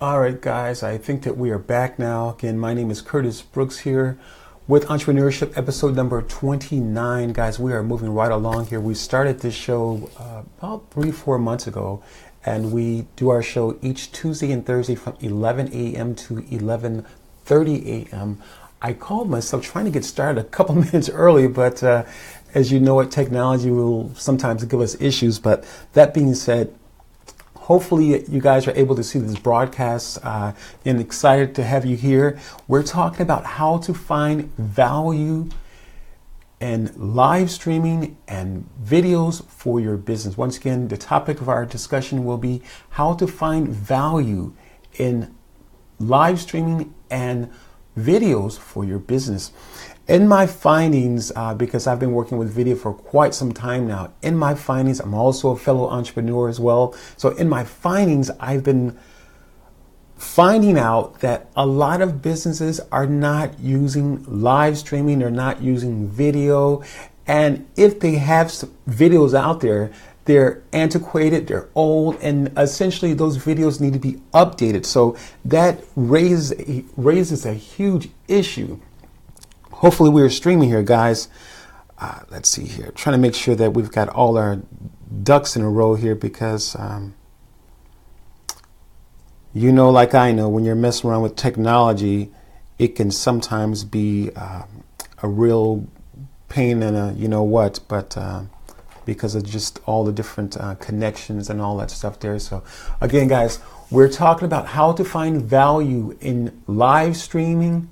All right, guys, I think that we are back now. Again, my name is Curtis Brooks here with Entrepreneurship episode number 29. Guys, we are moving right along here. We started this show about 3-4 months ago, and we do our show each Tuesday and Thursday from 11 a.m. to 11:30 a.m. I called myself trying to get started a couple minutes early, but as you know, what technology will sometimes give us issues. But that being said, hopefully you guys are able to see this broadcast and excited to have you here. We're talking about how to find value in live streaming and videos for your business. Once again, the topic of our discussion will be how to find value in live streaming and videos for your business. In my findings, because I've been working with video for quite some time now, in my findings, I'm also a fellow entrepreneur as well. So in my findings, I've been finding out that a lot of businesses are not using live streaming, they're not using video. And if they have videos out there, they're antiquated, they're old, and essentially those videos need to be updated. So that raises a huge issue. Hopefully we are streaming here, guys. Let's see here. Trying to make sure that we've got all our ducks in a row here because you know, like I know, when you're messing around with technology, it can sometimes be a real pain and a you know what, but because of just all the different connections and all that stuff there. So again, guys, we're talking about how to find value in live streaming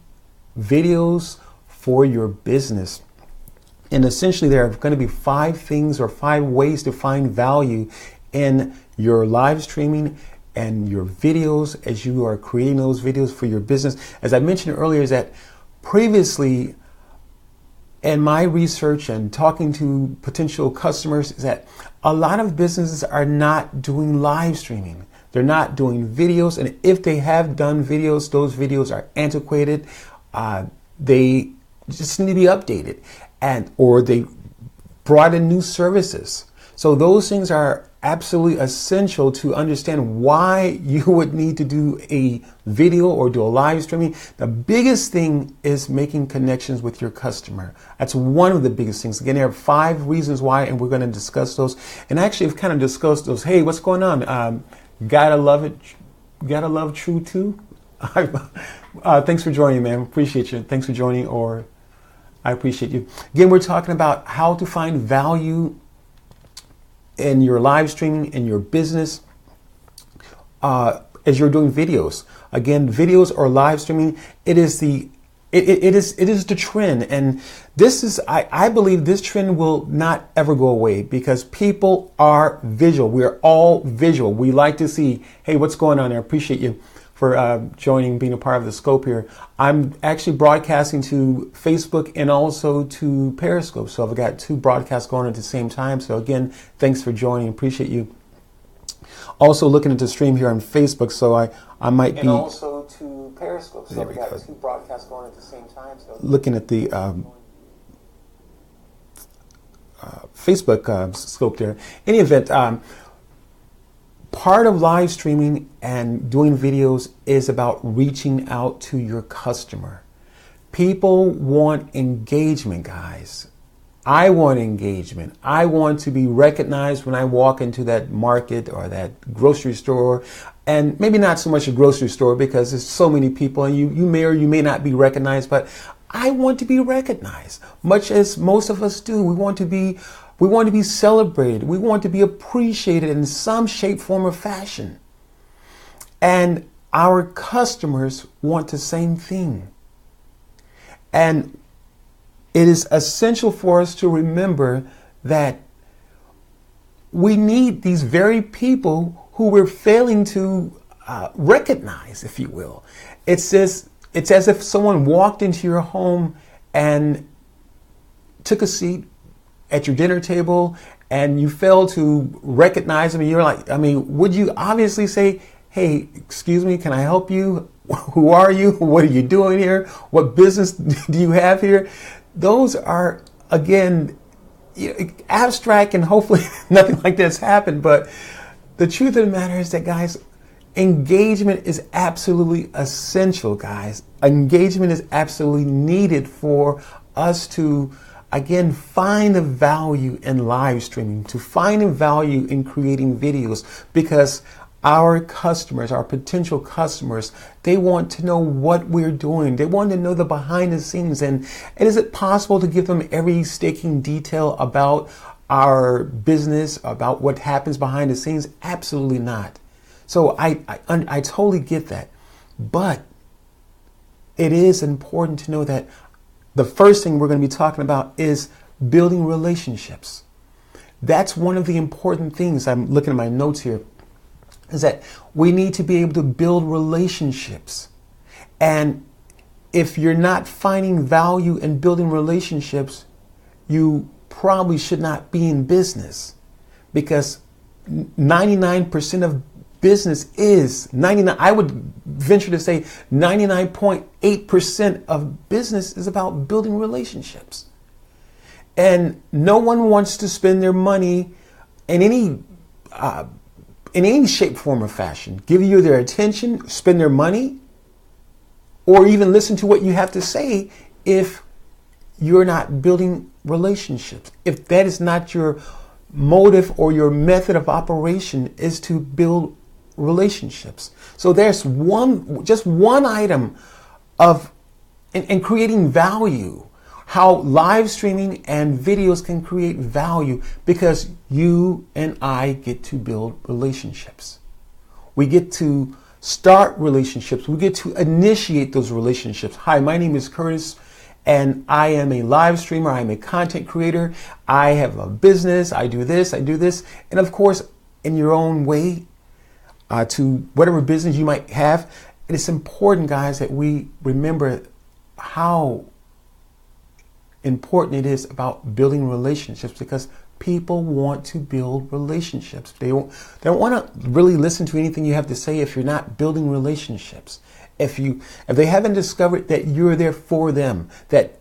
videos for your business. And essentially there are going to be 5 things or 5 ways to find value in your live streaming and your videos as you are creating those videos for your business. As I mentioned earlier, is that previously in my research and talking to potential customers is that a lot of businesses are not doing live streaming. They're not doing videos. And if they have done videos, those videos are antiquated. They just need to be updated, and or they brought in new services. So those things are absolutely essential to understand why you would need to do a video or do a live streaming. The biggest thing is making connections with your customer. That's one of the biggest things. Again, there are 5 reasons why, and we're going to discuss those. And actually, I've kind of discussed those. Hey, what's going on? Gotta love it. Gotta love True too. Thanks for joining, man. Appreciate you. Thanks for joining, or I appreciate you. Again, we're talking about how to find value in your live streaming, in your business, as you're doing videos. Again, videos or live streaming, it is the trend. And this is, I believe this trend will not ever go away because people are visual. We are all visual. We like to see, hey, what's going on there? I appreciate you for joining, being a part of the scope here. I'm actually broadcasting to Facebook and also to Periscope. So I've got 2 broadcasts going at the same time. So again, thanks for joining. Appreciate you. Also looking at the stream here on Facebook. So I might be... And also to Periscope. So I've got 2 broadcasts going at the same time. So looking at the Facebook scope there. In any event, part of live streaming and doing videos is about reaching out to your customer. People want engagement, guys. I want engagement. I want to be recognized when I walk into that market or that grocery store. And maybe not so much a grocery store because there's so many people and you may or you may not be recognized, but I want to be recognized, much as most of us do. We want to be celebrated. We want to be appreciated in some shape, form, or fashion. And our customers want the same thing. And it is essential for us to remember that we need these very people who we're failing to recognize, if you will. It's as if someone walked into your home and took a seat at your dinner table and you fail to recognize them. And you're like, I mean, would you obviously say, hey, excuse me, can I help you? Who are you? What are you doing here? What business do you have here? Those are, again, abstract, and hopefully nothing like this happened. But the truth of the matter is that, guys, engagement is absolutely essential, guys. Engagement is absolutely needed for us to, again, find the value in live streaming, to find the value in creating videos, because our customers, our potential customers, they want to know what we're doing. They want to know the behind the scenes. And is it possible to give them every staking detail about our business, about what happens behind the scenes? Absolutely not. So I totally get that. But it is important to know that the first thing we're going to be talking about is building relationships. That's one of the important things. I'm looking at my notes here, is that we need to be able to build relationships. And if you're not finding value in building relationships, you probably should not be in business, because 99% of business is 99. I would venture to say 99.8% of business is about building relationships. And no one wants to spend their money in any shape, form, or fashion, give you their attention, spend their money, or even listen to what you have to say if you're not building relationships. If that is not your motive or your method of operation, is to build relationships. So there's just one item of in creating value, how live streaming and videos can create value, because you and I get to build relationships. We get to start relationships. We get to initiate those relationships. Hi, my name is Curtis, and I am a live streamer. I'm a content creator. I have a business. I do this. And of course, in your own way, to whatever business you might have, it is important, guys, that we remember how important it is about building relationships, because people want to build relationships. They don't want to really listen to anything you have to say if you're not building relationships. If they haven't discovered that you're there for them, that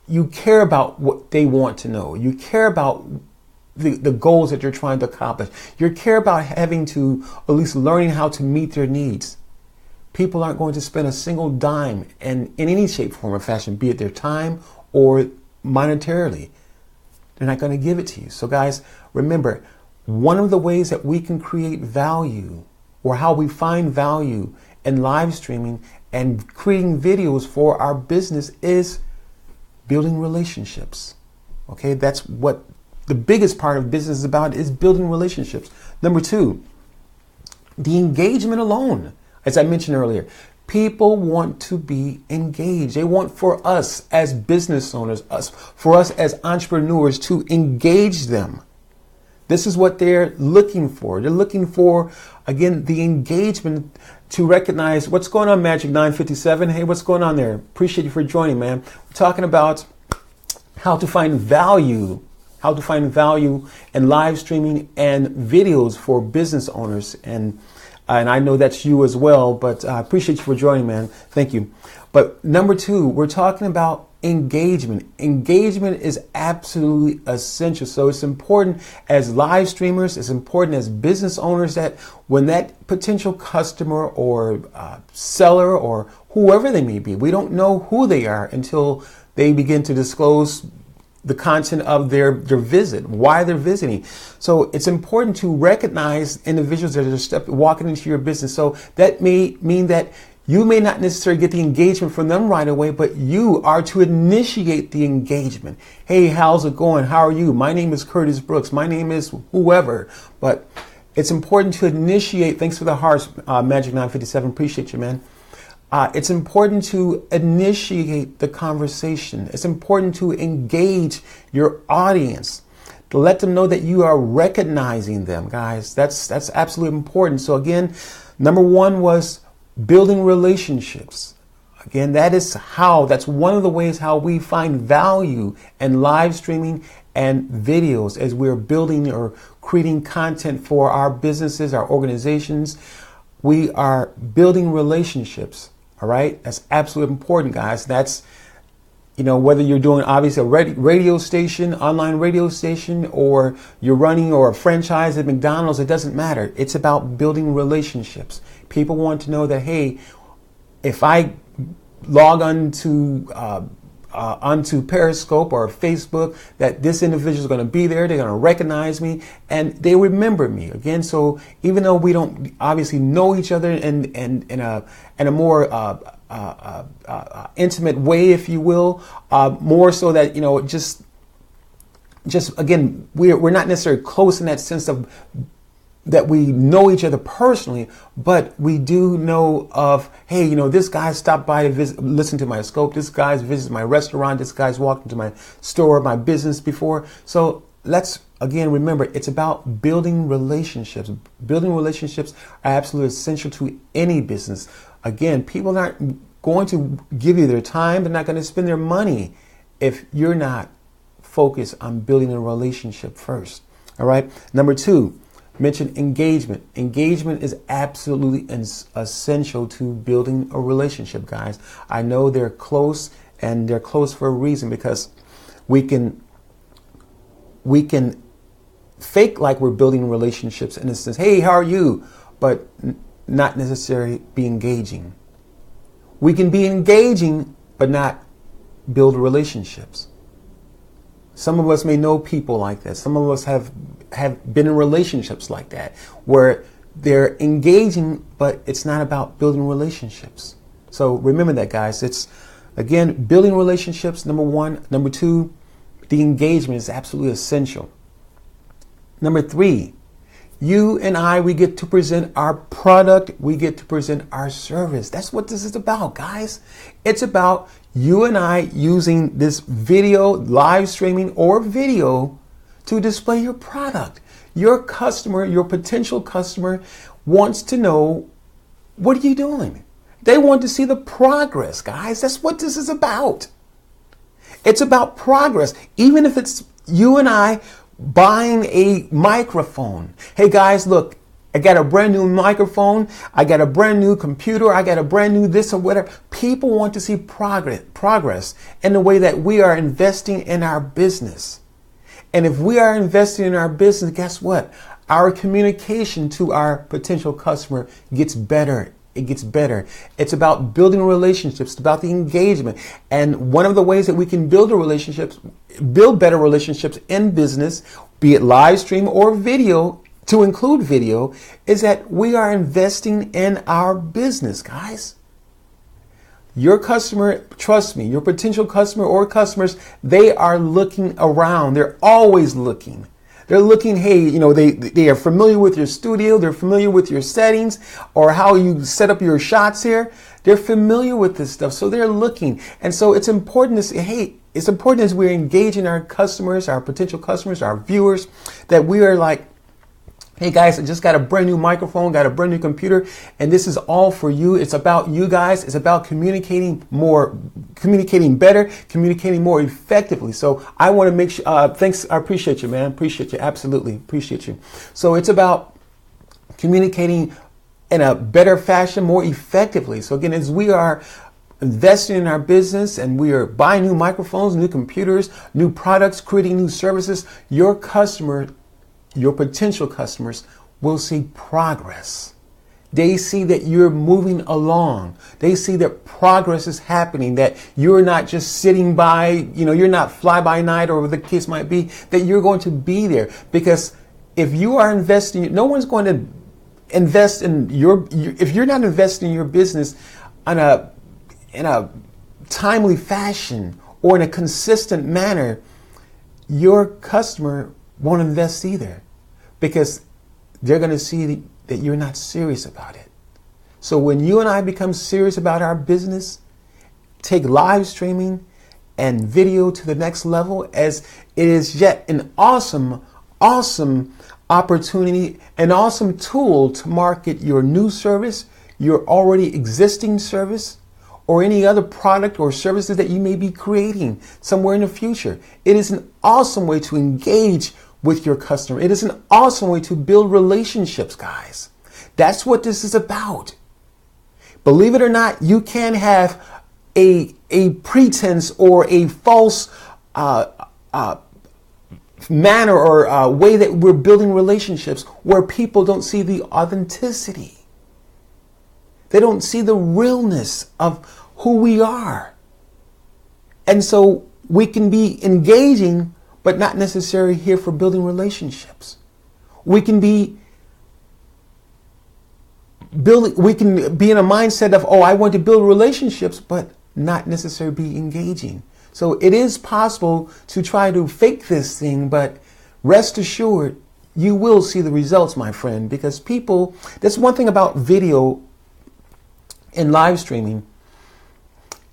you care about what they want to know, you care about the goals that you're trying to accomplish, you care about having to, at least learning how to meet their needs, people aren't going to spend a single dime in any shape, form, or fashion, be it their time or monetarily. They're not going to give it to you. So guys, remember, one of the ways that we can create value, or how we find value in live streaming and creating videos for our business, is building relationships. Okay, that's what the biggest part of business is about, is building relationships. Number two, the engagement alone. As I mentioned earlier, people want to be engaged. They want for us as business owners, for us as entrepreneurs, to engage them. This is what they're looking for. They're looking for, again, the engagement, to recognize what's going on. Magic 957. Hey, what's going on there? Appreciate you for joining, man. We're talking about how to find value in live streaming and videos for business owners. And I know that's you as well, but I appreciate you for joining, man. Thank you. But number two, we're talking about engagement. Engagement is absolutely essential. So it's important as live streamers, it's important as business owners, that when that potential customer or seller or whoever they may be, we don't know who they are until they begin to disclose the content of their visit, why they're visiting. So it's important to recognize individuals that are walking into your business. So that may mean that you may not necessarily get the engagement from them right away, but you are to initiate the engagement. Hey, how's it going? How are you? My name is Curtis Brooks. My name is whoever. But it's important to initiate. Thanks for the hearts, Magic 957. Appreciate you, man. It's important to initiate the conversation. It's important to engage your audience, to let them know that you are recognizing them, guys. That's absolutely important. So again, number one was building relationships. Again, that's one of the ways how we find value in live streaming and videos, as we're building or creating content for our businesses, our organizations. We are building relationships. All right. That's absolutely important, guys. whether you're doing obviously a radio station, online radio station, or you're running or a franchise at McDonald's, it doesn't matter. It's about building relationships. People want to know that, hey, if I log onto Periscope or Facebook, that this individual is going to be there, they're going to recognize me, and they remember me again. So even though we don't obviously know each other in a more intimate way, if you will, more so that just again, we're not necessarily close in that sense of that we know each other personally, but we do know of, hey, this guy stopped by to listen to my scope. This guy's visited my restaurant. This guy's walked into my store, my business before. So let's, again, remember, it's about building relationships. Building relationships are absolutely essential to any business. Again, people aren't going to give you their time. They're not going to spend their money if you're not focused on building a relationship first. All right. Number 2. Mention engagement. Engagement is absolutely essential to building a relationship, guys. I know they're close, and they're close for a reason, because we can fake like we're building relationships in a sense. Hey, how are you? But not necessarily be engaging. We can be engaging, but not build relationships. Some of us may know people like that. Some of us have been in relationships like that, where they're engaging, but it's not about building relationships. So remember that, guys. It's, again, building relationships, number 1. Number 2, the engagement is absolutely essential. Number 3, you and I, we get to present our product. We get to present our service. That's what this is about, guys. It's about you and I using this video, live streaming or video, to display your product. Your customer, your potential customer, wants to know, what are you doing? They want to see the progress, guys. That's what this is about. It's about progress. Even if it's you and I buying a microphone. Hey guys, look, I got a brand new microphone. I got a brand new computer. I got a brand new this or whatever. People want to see progress in the way that we are investing in our business. And if we are investing in our business, guess what? Our communication to our potential customer gets better. It gets better. It's about building relationships. It's about the engagement. And one of the ways that we can build better relationships in business, be it live stream or video, to include video, is that we are investing in our business, guys. Your customer, trust me, your potential customer or customers, they are looking around. They're always looking. They're looking, hey, they are familiar with your studio. They're familiar with your settings or how you set up your shots here. They're familiar with this stuff. So they're looking. And so it's important to say, hey, it's important as we're engaging our customers, our potential customers, our viewers, that we are like, hey guys, I just got a brand new microphone, got a brand new computer, and this is all for you. It's about you guys. It's about communicating better, communicating more effectively. So I want to make sure, thanks, I appreciate you, man. Appreciate you, absolutely, appreciate you. So it's about communicating in a better fashion, more effectively. So again, as we are investing in our business and we are buying new microphones, new computers, new products, creating new services, your potential customers will see progress. They see that you're moving along. They see that progress is happening, that you're not just sitting by, you're not fly by night or whatever the case might be, that you're going to be there. Because if you are investing, no one's going to invest in if you're not investing in your business in a timely fashion or in a consistent manner, your customer won't invest either, because they're going to see that you're not serious about it. So when you and I become serious about our business, take live streaming and video to the next level, as it is yet an awesome opportunity, an awesome tool to market your new service, your already existing service, or any other product or services that you may be creating somewhere in the future. It is an awesome way to engage with your customer. It is an awesome way to build relationships, guys. That's what this is about. Believe it or not, you can have a pretense or a false manner or way that we're building relationships where people don't see the authenticity. They don't see the realness of who we are. And so we can be engaging, but not necessarily here for building relationships. We can be in a mindset of, oh, I want to build relationships, but not necessarily be engaging. So it is possible to try to fake this thing, but rest assured, you will see the results, my friend, because people, that's one thing about video and live streaming,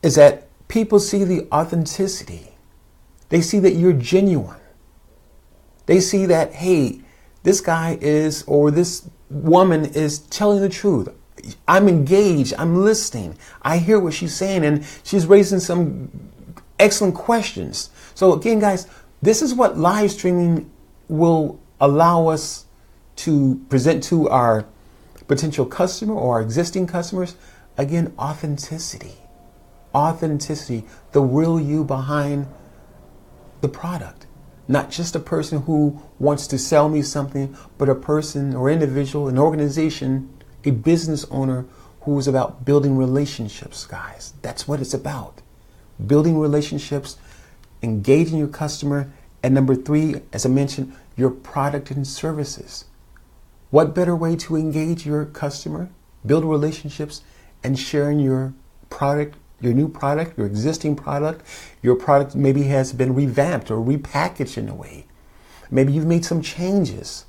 is that people see the authenticity. They see that you're genuine. They see that, hey, this guy is, or this woman is telling the truth. I'm engaged. I'm listening. I hear what she's saying, and she's raising some excellent questions. So again, guys, this is what live streaming will allow us to present to our potential customer or our existing customers. Again, authenticity. Authenticity, the real you behind the product. Not just a person who wants to sell me something, but a person or individual, an organization, a business owner who is about building relationships, guys. That's what it's about. Building relationships, engaging your customer, and number 3, as I mentioned, your product and services. What better way to engage your customer, build relationships, and sharing your product, your new product, your existing product. Your product maybe has been revamped or repackaged in a way. Maybe you've made some changes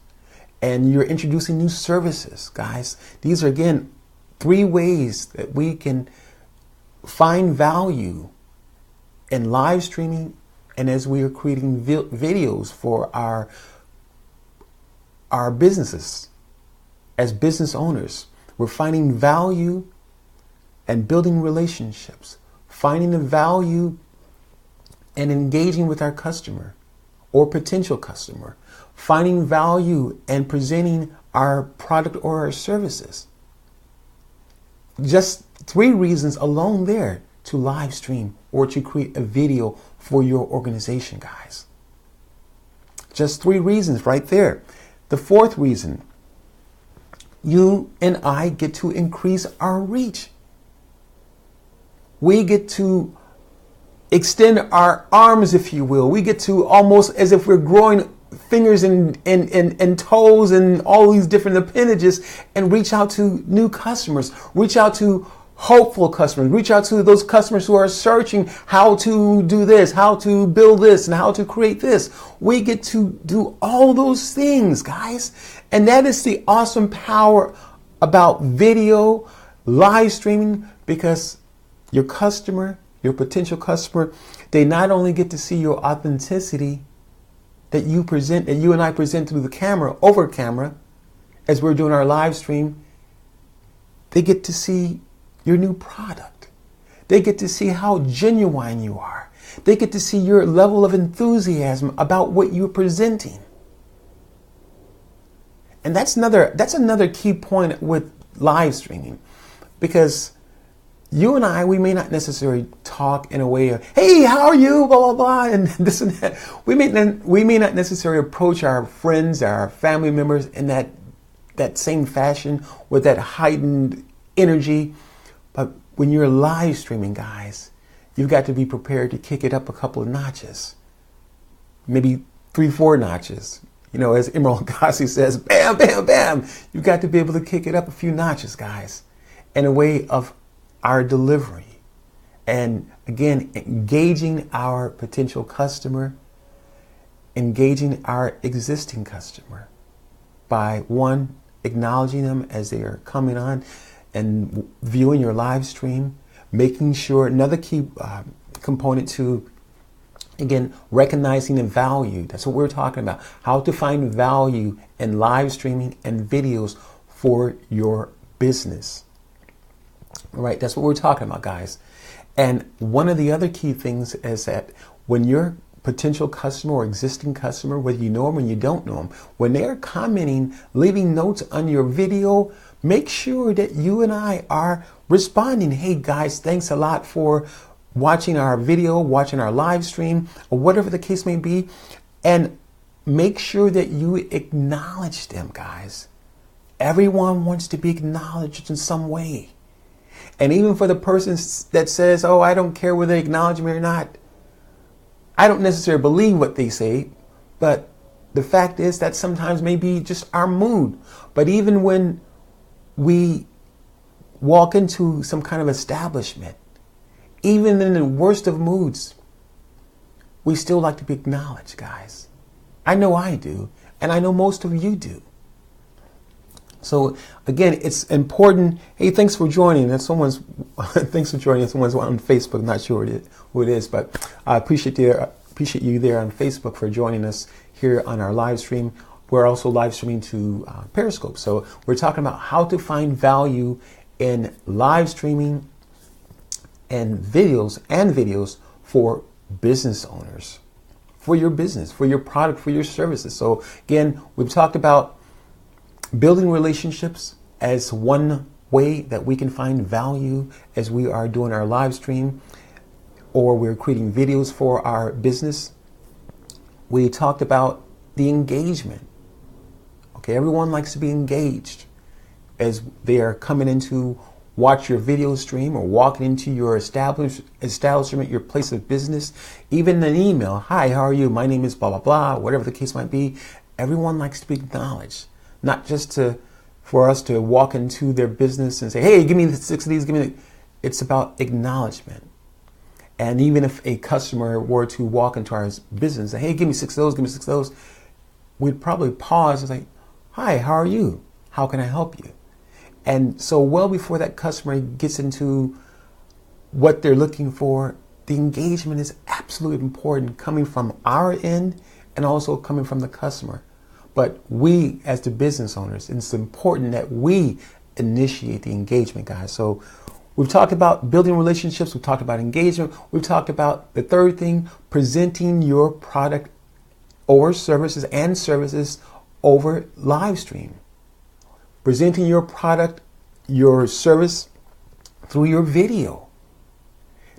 and you're introducing new services. Guys, these are, again, 3 ways that we can find value in live streaming and as we are creating videos for our businesses. As business owners, we're finding value and building relationships, finding the value and engaging with our customer or potential customer, finding value and presenting our product or our services. Just 3 reasons alone there to live stream or to create a video for your organization, guys. Just 3 reasons right there. The 4th reason, you and I get to increase our reach. We get to extend our arms, if you will. We get to almost as if we're growing fingers and toes and all these different appendages and reach out to new customers, reach out to hopeful customers, reach out to those customers who are searching how to do this, how to build this, and how to create this. We get to do all those things, guys. And that is the awesome power about video, live streaming, because your customer, your potential customer, they not only get to see your authenticity that you present, that you and I present through the camera, over camera, as we're doing our live stream, they get to see your new product. They get to see how genuine you are. They get to see your level of enthusiasm about what you're presenting. And that's another key point with live streaming, because you and I, we may not necessarily talk in a way of, hey, how are you, blah, blah, blah, and this and that. We may not necessarily approach our friends, our family members in that same fashion with that heightened energy. But when you're live streaming, guys, you've got to be prepared to kick it up a couple of notches, maybe 3, 4 notches. You know, as Emerald Gassi says, bam, bam, bam. You've got to be able to kick it up a few notches, guys, in a way of our delivery. And again, engaging our potential customer, engaging our existing customer by, 1, acknowledging them as they are coming on and viewing your live stream, making sure, another key component to, again, recognizing the value. That's what we're talking about. How to find value in live streaming and videos for your business. All right, that's what we're talking about, guys. And one of the other key things is that when your potential customer or existing customer, whether you know them or you don't know them, when they're commenting, leaving notes on your video, make sure that you and I are responding. Hey guys, thanks a lot for watching our video, watching our live stream, or whatever the case may be, and make sure that you acknowledge them, guys. Everyone wants to be acknowledged in some way. And even for the person that says, oh, I don't care whether they acknowledge me or not, I don't necessarily believe what they say, but the fact is that sometimes maybe just our mood. But even when we walk into some kind of establishment, even in the worst of moods, we still like to be acknowledged, guys. I know I do, and I know most of you do. So again, it's important. Hey, thanks for joining. Thanks for joining. Someone's on Facebook. Not sure who it is, but I appreciate you there on Facebook for joining us here on our live stream. We're also live streaming to Periscope. So we're talking about how to find value in live streaming and videos for business owners, for your business, for your product, for your services. So again, we've talked about building relationships as one way that we can find value as we are doing our live stream or we're creating videos for our business. We talked about the engagement. Okay, everyone likes to be engaged as they are coming in to watch your video stream or walking into your establishment, your place of business, even an email. Hi, how are you? My name is blah, blah, blah, whatever the case might be. Everyone likes to be acknowledged. Not just for us to walk into their business and say, hey, give me 6 of these, It's about acknowledgement. And even if a customer were to walk into our business and say, hey, give me 6 of those, give me 6 of those, we'd probably pause and say, hi, how are you? How can I help you? And so well before that customer gets into what they're looking for, the engagement is absolutely important, coming from our end and also coming from the customer. But we, as the business owners, it's important that we initiate the engagement, guys. So we've talked about building relationships. We've talked about engagement. We've talked about the third thing, presenting your product or services over live stream. Presenting your product, your service through your video.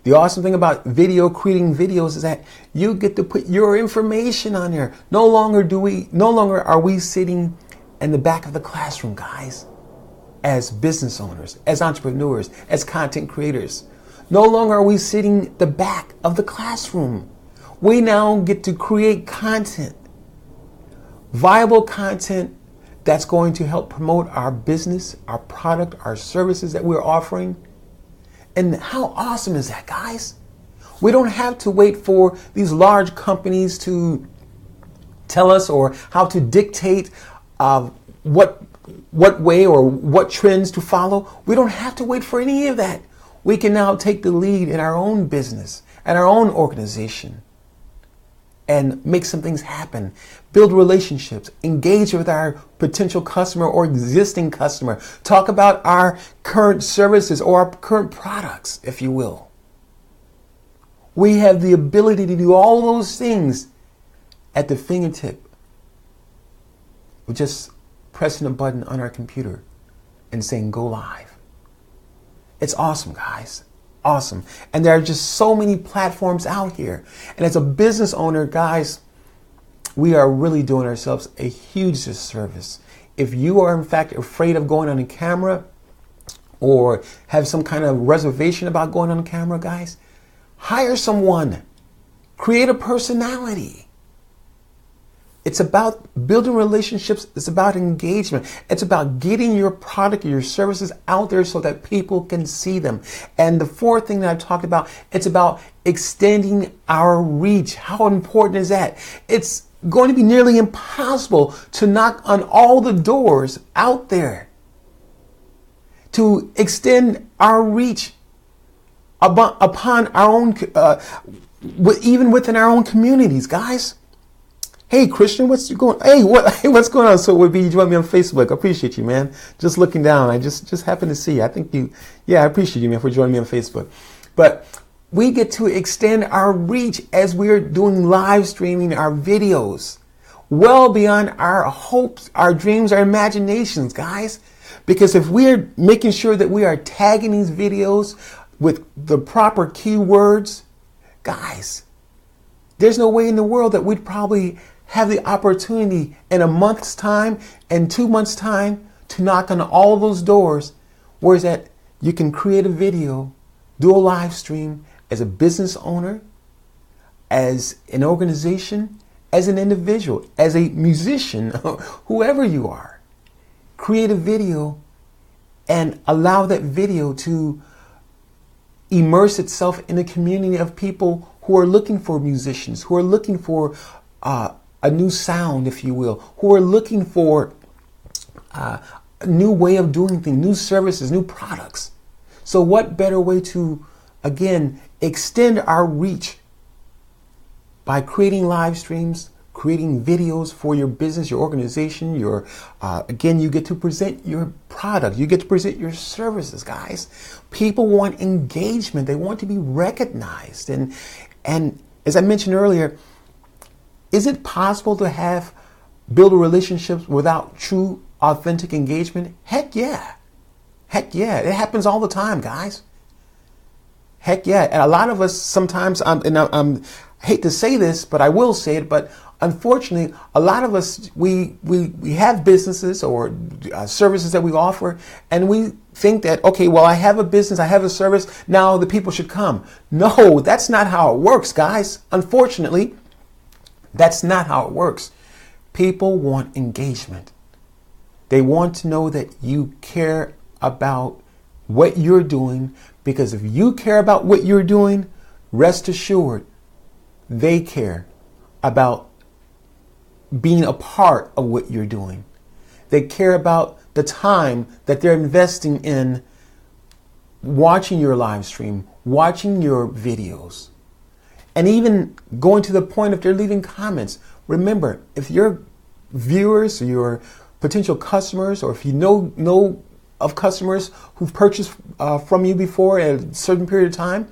The awesome thing about creating videos is that you get to put your information on there. No longer are we sitting in the back of the classroom, guys, as business owners, as entrepreneurs, as content creators. No longer are we sitting at the back of the classroom. We now get to create content, viable content that's going to help promote our business, our product, our services that we're offering. And how awesome is that, guys? We don't have to wait for these large companies to tell us or how to dictate what way or what trends to follow. We don't have to wait for any of that. We can now take the lead in our own business and our own organization and make some things happen, build relationships, engage with our potential customer or existing customer, talk about our current services or our current products, if you will. We have the ability to do all those things at the fingertip with just pressing a button on our computer and saying go live. It's awesome, guys. Awesome. And there are just so many platforms out here. And as a business owner, guys, we are really doing ourselves a huge disservice. If you are in fact afraid of going on a camera or have some kind of reservation about going on camera, guys, hire someone. Create a personality. It's about building relationships. It's about engagement. It's about getting your product or your services out there so that people can see them. And the fourth thing that I've talked about, it's about extending our reach. How important is that? It's going to be nearly impossible to knock on all the doors out there to extend our reach upon our own, even within our own communities, guys. Hey, Christian, what's going? Hey, what's going on? So, would be you join me on Facebook? I appreciate you, man. Just looking down, I just happened to see. I think I appreciate you, man, for joining me on Facebook. But we get to extend our reach as we're doing live streaming our videos, well beyond our hopes, our dreams, our imaginations, guys. Because if we're making sure that we are tagging these videos, with the proper keywords, guys, there's no way in the world that we'd probably have the opportunity in a month's time and 2 months' time to knock on all those doors. Whereas that you can create a video, do a live stream as a business owner, as an organization, as an individual, as a musician, whoever you are. Create a video and allow that video to immerse itself in a community of people who are looking for musicians, who are looking for a new sound, if you will, who are looking for a new way of doing things, new services, new products. So what better way to, again, extend our reach by creating live streams, creating videos for your business, your organization, again, you get to present your product. You get to present your services, guys. People want engagement. They want to be recognized. And as I mentioned earlier, is it possible to build relationships without true, authentic engagement? Heck yeah. Heck yeah. It happens all the time, guys. Heck yeah. And a lot of us sometimes, I hate to say this, but I will say it, but unfortunately, a lot of us, we have businesses or services that we offer, and we think that, okay, well, I have a business, I have a service, now the people should come. No, that's not how it works, guys. Unfortunately, that's not how it works. People want engagement. They want to know that you care about what you're doing, because if you care about what you're doing, rest assured, they care about being a part of what you're doing. They care about the time that they're investing in watching your live stream, watching your videos, and even going to the point if they're leaving comments. Remember, if your viewers, your potential customers, or if you know of customers who've purchased from you before at a certain period of time,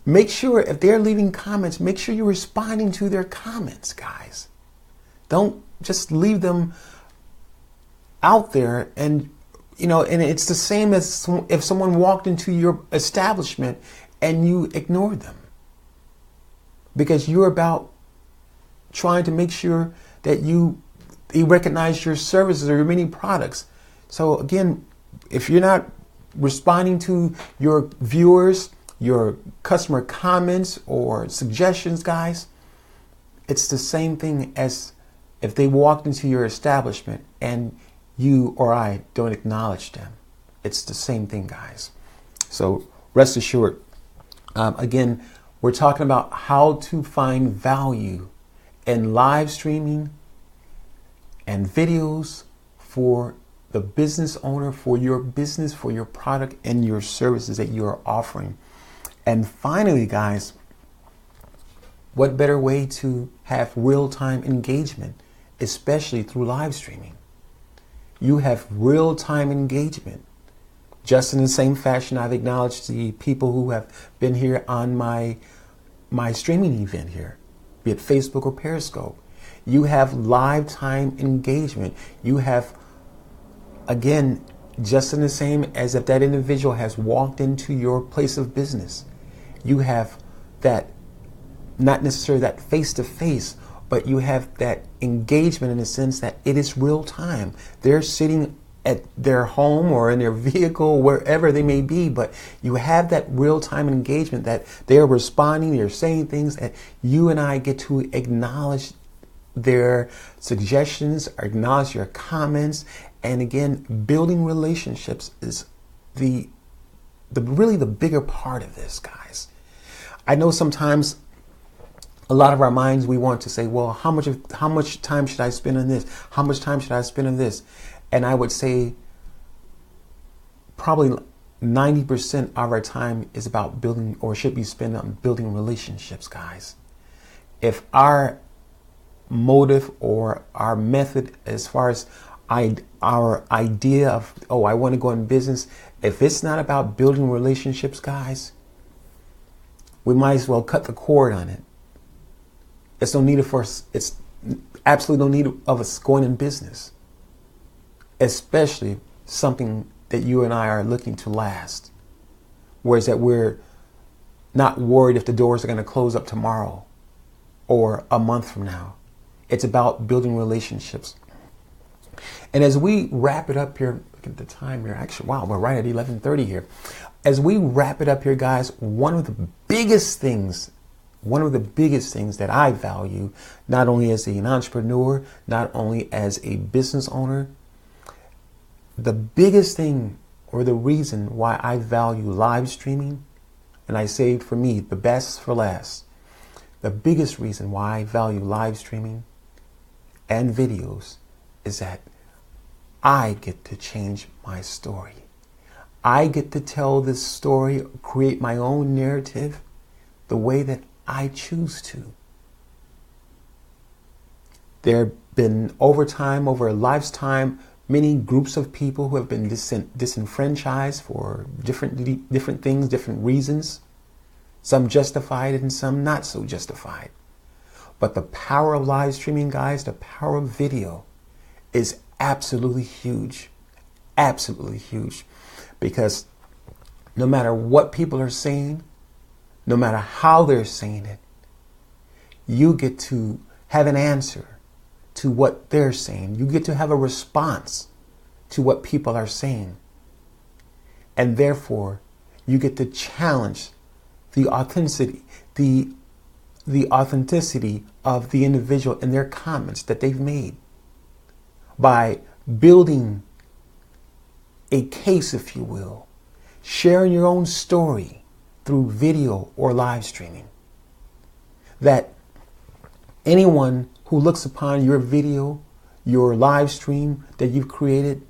make sure if they're leaving comments, make sure you're responding to their comments, guys. Don't just leave them out there. And it's the same as if someone walked into your establishment and you ignored them, because you're about trying to make sure that they recognize your services or your many products. So again, if you're not responding to your viewers, your customer comments or suggestions, guys, it's the same thing as if they walked into your establishment and you or I don't acknowledge them. It's the same thing, guys. So rest assured, again, we're talking about how to find value in live streaming and videos for the business owner, for your business, for your product and your services that you are offering. And finally, guys, what better way to have real-time engagement, especially through live streaming? You have real-time engagement. Just in the same fashion, I've acknowledged the people who have been here on my streaming event here, be it Facebook or Periscope. You have live time engagement. You have, again, just in the same as if that individual has walked into your place of business. You have that, not necessarily that face-to-face, but you have that engagement in the sense that it is real time. They're sitting at their home or in their vehicle, wherever they may be, but you have that real-time engagement that they're responding, they're saying things that you and I get to acknowledge their suggestions, acknowledge your comments. And again, building relationships is really the bigger part of this, guys. I know sometimes a lot of our minds, we want to say, well, how much time should I spend on this? How much time should I spend on this? And I would say probably 90% of our time is about building, or should be spent on building relationships, guys. If our motive or our method as far as our idea of, I want to go in business, if it's not about building relationships, guys, we might as well cut the cord on it. It's absolutely no need of us going in business, especially something that you and I are looking to last. Whereas that we're not worried if the doors are going to close up tomorrow or a month from now. It's about building relationships. And as we wrap it up here, look at the time here. Actually, wow, we're right at 11:30 here. As we wrap it up here, guys, one of the biggest things that I value, not only as an entrepreneur, not only as a business owner, the biggest thing or the reason why I value live streaming, and I saved for me the best for last, the biggest reason why I value live streaming and videos is that I get to change my story. I get to tell this story, create my own narrative the way that I choose to. There have been over a lifetime, many groups of people who have been disenfranchised for different things, different reasons. Some justified and some not so justified. But the power of live streaming, guys, the power of video is absolutely huge. Absolutely huge. Because no matter what people are saying, no matter how they're saying it, you get to have an answer to what they're saying. You get to have a response to what people are saying. And therefore, you get to challenge the authenticity of the individual in their comments that they've made by building a case, if you will, sharing your own story through video or live streaming. That anyone who looks upon your video, your live stream that you've created,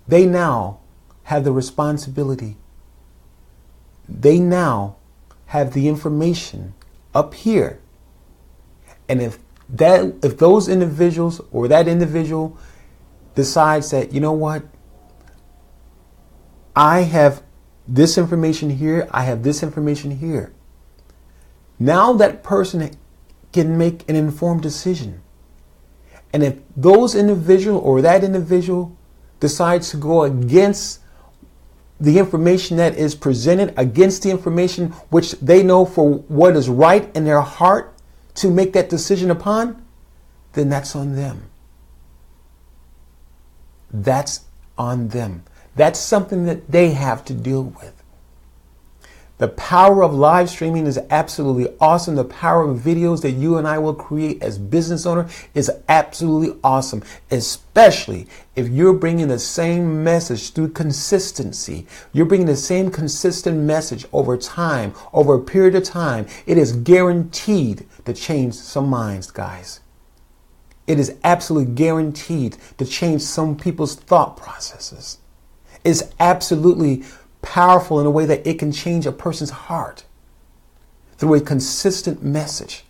they now have the responsibility. They now have the information up here. And if those individuals or that individual decides that, you know what, I have this information here, I have this information here. Now that person can make an informed decision. And if those individual or that individual decides to go against the information that is presented, against the information which they know for what is right in their heart to make that decision upon, then that's on them. That's on them. That's something that they have to deal with. The power of live streaming is absolutely awesome. The power of videos that you and I will create as business owner is absolutely awesome, especially if you're bringing the same message through consistency. You're bringing the same consistent message over time, over a period of time. It is guaranteed to change some minds, guys. It is absolutely guaranteed to change some people's thought processes. It's absolutely powerful in a way that it can change a person's heart through a consistent message.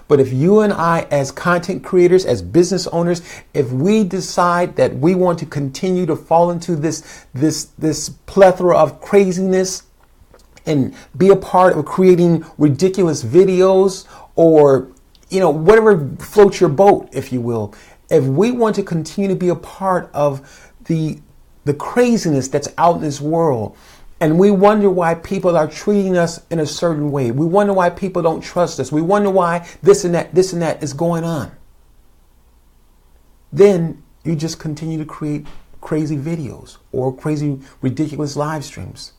But if you and I, as content creators, as business owners, if we decide that we want to continue to fall into this plethora of craziness and be a part of creating ridiculous videos or, whatever floats your boat, if you will, if we want to continue to be a part of the craziness that's out in this world, and we wonder why people are treating us in a certain way. We wonder why people don't trust us. We wonder why this and that is going on. Then you just continue to create crazy videos or crazy, ridiculous live streams.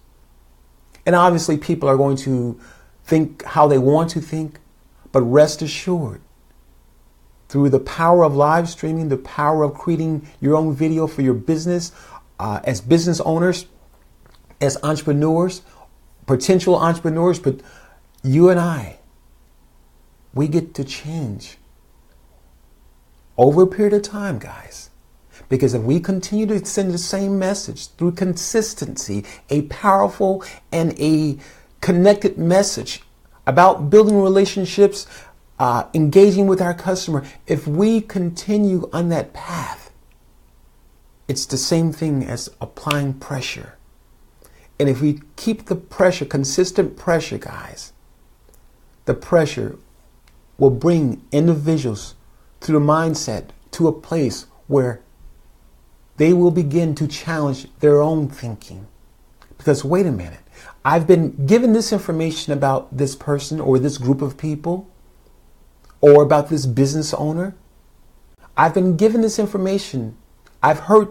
And obviously people are going to think how they want to think, but rest assured, through the power of live streaming, the power of creating your own video for your business, as business owners, as entrepreneurs, potential entrepreneurs, but you and I, we get to change over a period of time, guys. Because if we continue to send the same message through consistency, a powerful and a connected message about building relationships, engaging with our customer, if we continue on that path, it's the same thing as applying pressure. And if we keep the pressure, consistent pressure, guys, the pressure will bring individuals to the mindset, to a place where they will begin to challenge their own thinking. Because wait a minute, I've been given this information about this person or this group of people or about this business owner. I've been given this information. I've heard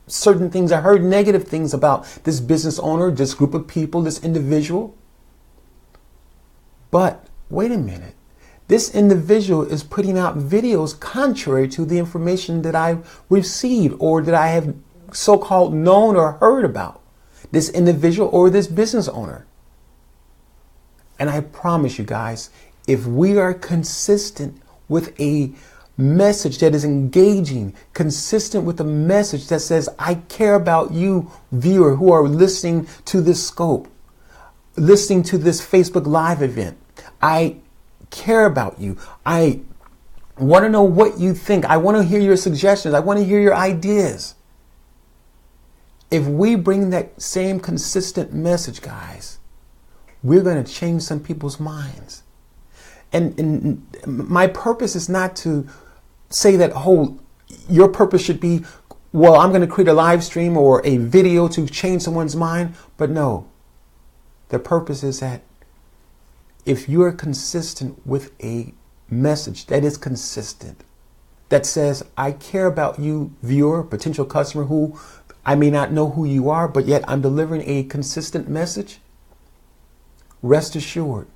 certain things. I heard negative things about this business owner, this group of people, this individual. But wait a minute. This individual is putting out videos contrary to the information that I've received or that I have so-called known or heard about this individual or this business owner. And I promise you guys, if we are consistent with a message that is engaging, consistent with a message that says, I care about you, viewer, who are listening to this scope, listening to this Facebook Live event. I care about you. I want to know what you think. I want to hear your suggestions. I want to hear your ideas. If we bring that same consistent message, guys, we're going to change some people's minds. And my purpose is not to say that, oh, your purpose should be, well, I'm going to create a live stream or a video to change someone's mind. But no, the purpose is that if you are consistent with a message that is consistent, that says, I care about you, viewer, potential customer, who I may not know who you are, but yet I'm delivering a consistent message, rest assured,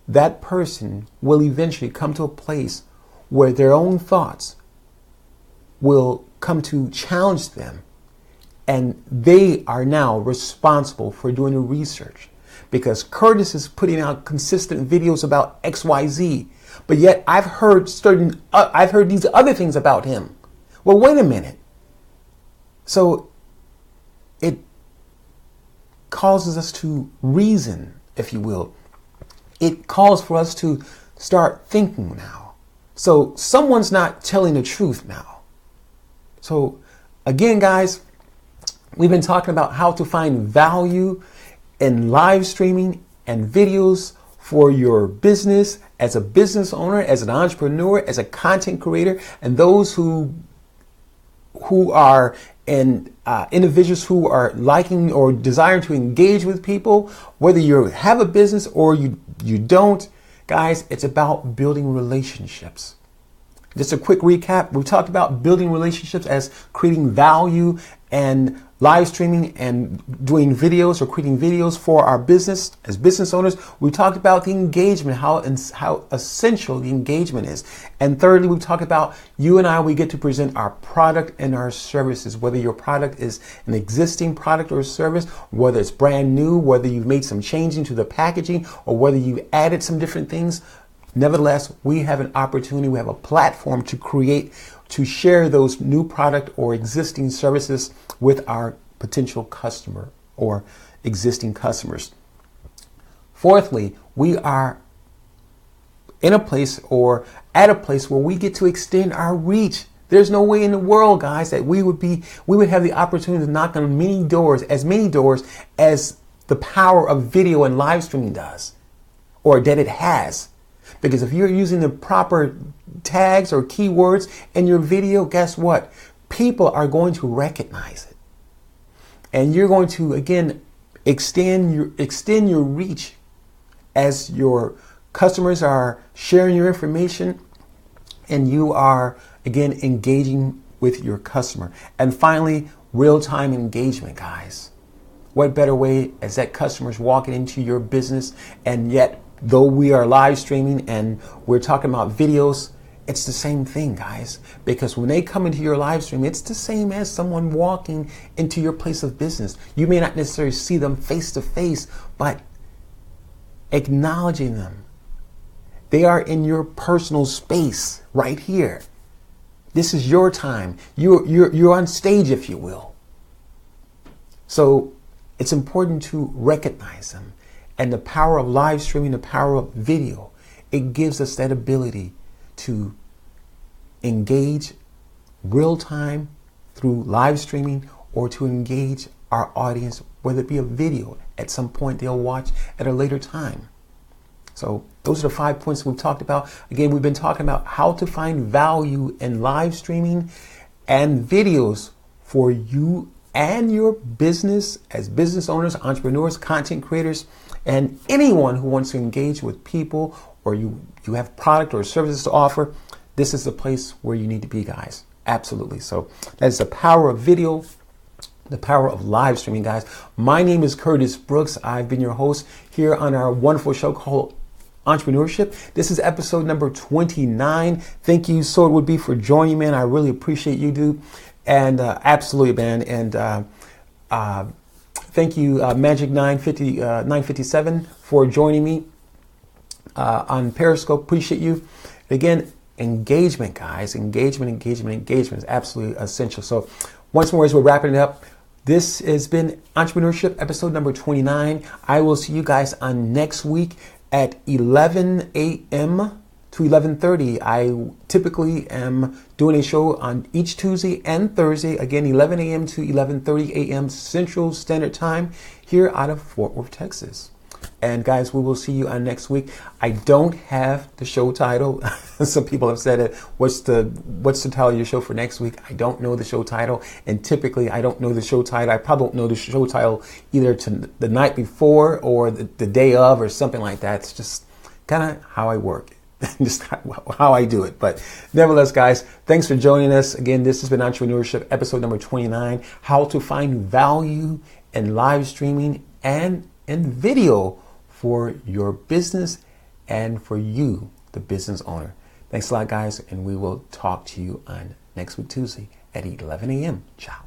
that person will eventually come to a place where their own thoughts will come to challenge them. And they are now responsible for doing the research. Because Curtis is putting out consistent videos about XYZ, but yet I've heard these other things about him. Well, wait a minute. So it causes us to reason, if you will. It calls for us to start thinking now. So someone's not telling the truth now. So again, guys, we've been talking about how to find value in live streaming and videos for your business as a business owner, as an entrepreneur, as a content creator, and those who are individuals who are liking or desiring to engage with people, whether you have a business or you don't. Guys, it's about building relationships. Just a quick recap. We've talked about building relationships as creating value and live streaming and doing videos or creating videos for our business as business owners. We talked about the engagement, how essential the engagement is. And thirdly, we talked about you and I, we get to present our product and our services, whether your product is an existing product or service, whether it's brand new, whether you've made some changing to the packaging, or whether you've added some different things. Nevertheless, we have an opportunity, we have a platform to create, to share those new product or existing services with our potential customer or existing customers. Fourthly, we are in a place or at a place where we get to extend our reach. There's no way in the world, guys, that we would have the opportunity to knock on many doors as the power of video and live streaming does, or that it has. Because if you're using the proper tags or keywords in your video, guess what? People are going to recognize it. And you're going to, again, extend your reach as your customers are sharing your information and you are, again, engaging with your customer. And finally, real-time engagement, guys. What better way as that customer's walking into your business, and yet though we are live streaming and we're talking about videos, it's the same thing, guys. Because when they come into your live stream, it's the same as someone walking into your place of business. You may not necessarily see them face to face, but acknowledging them. They are in your personal space right here. This is your time. You're on stage, if you will. So it's important to recognize them. And the power of live streaming, the power of video, it gives us that ability to engage real time through live streaming, or to engage our audience, whether it be a video at some point they'll watch at a later time. So those are the 5 points we've talked about. Again, we've been talking about how to find value in live streaming and videos for you and your business as business owners, entrepreneurs, content creators, and anyone who wants to engage with people, or you have product or services to offer, this is the place where you need to be, guys. Absolutely. So that is the power of video, the power of live streaming, guys. My name is Curtis Brooks. I've been your host here on our wonderful show called Entrepreneurship. This is episode number 29. Thank you, Sword Would Be, for joining me, man. I really appreciate you, dude. And absolutely, man. And thank you, Magic 957, for joining me on Periscope. Appreciate you. Again, engagement, guys. Engagement is absolutely essential. So once more, as we're wrapping it up, this has been Entrepreneurship, episode number 29. I will see you guys on next week at 11 a.m. to 11:30. I typically am doing a show on each Tuesday and Thursday. Again, 11 a.m. to 11:30 a.m. Central Standard Time here out of Fort Worth, Texas. And guys, we will see you on next week. I don't have the show title. Some people have said it. What's the title of your show for next week? I don't know the show title. And typically, I don't know the show title. I probably don't know the show title either to the night before or the day of or something like that. It's just kind of how I work. Just how I do it. But nevertheless, guys, thanks for joining us. Again, this has been Entrepreneurship, episode number 29. How to find value in live streaming and in video for your business and for you, the business owner. Thanks a lot, guys, and we will talk to you on next week, Tuesday at 11 a.m. Ciao.